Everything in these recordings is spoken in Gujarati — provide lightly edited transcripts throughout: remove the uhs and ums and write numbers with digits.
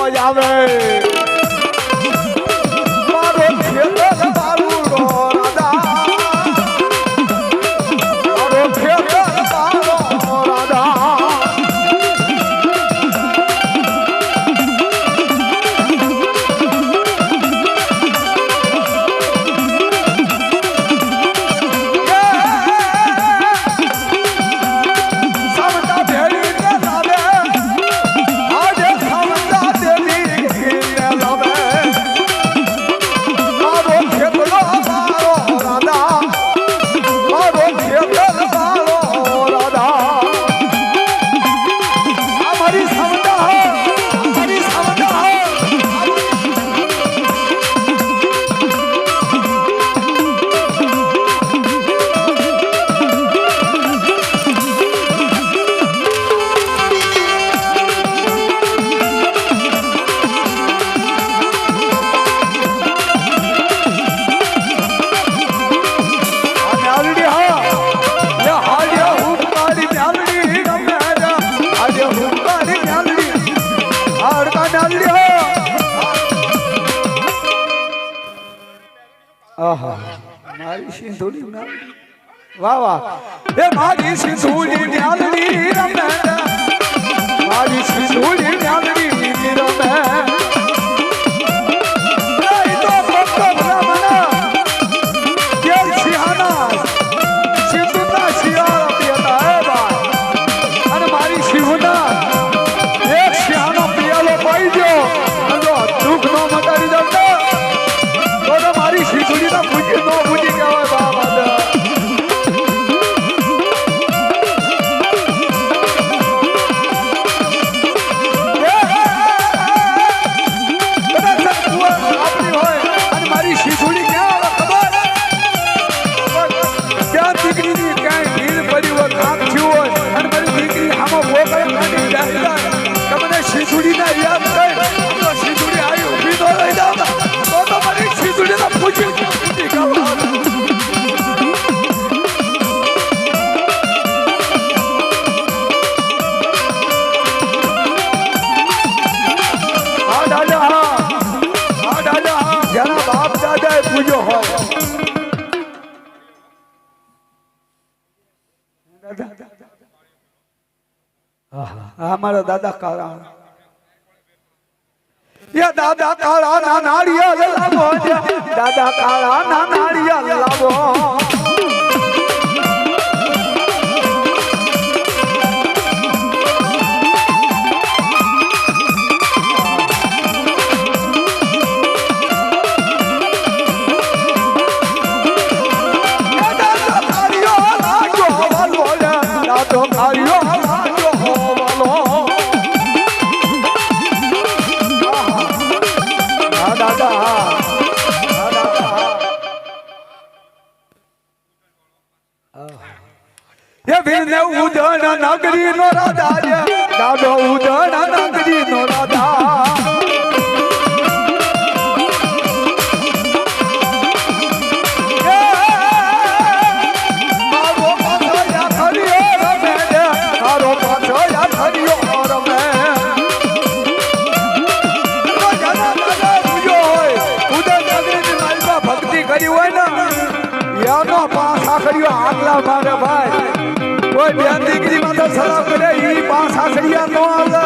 આવે મારો ખેતર તારું રો રાધા મારો ખેતર તારો રાધા મારી સિંધુડી વાહ વાહ એ મારી સિંધુડી ન્યાલડી રમે મારી સિંધુડી ન્યાલડી રમે તો ભક્ત ભલામણા કે સિંહાના સિંધુના શિયાળ પિયતા હે બા અને મારી સિંહુના એક સિંહાનો પિયાલો પાઈ ગયો અને દુઃખ નો મટાડી દઉં તો મારી સિંધુડી ના પૂજી નો પૂજી કહેવાય બાબા સિંધુડી ના યાદ થાય તો સિંધુડી આવી ઊભી તો રહી જાવ તો મારી સિંધુડી ના પૂછી હા દાદા જેના બાપ દાદા એ પૂજો હોય હા મારા દાદા કાળા યા દાદા કાળા ના નાળિયા લાવો દાદા કાળા ના નાળિયા લાવો ઉદણ નગરી નો રાધા દાદો ઉદણ નગરી નો રાધા મારો પાછો યા ખરીયો રમે મારો પાછો યા ખરીયો રમે ઉદણ નગરી ની માલમાં ભક્તિ કરી હોય ને યાનો પાછા ખરીયો આગલા મારે ભાઈ કોઈ બેન દીકરી માં તો સલામ કરે ઈ પાંચ આખડિયા નો આવે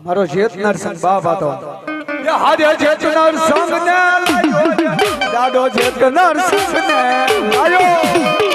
મારો જેત નરસિંહ બાપ હતો એ હારે ચેતનાર સંગ ને લાયો, દાડો ચેતનાર સંગ ને લાયો.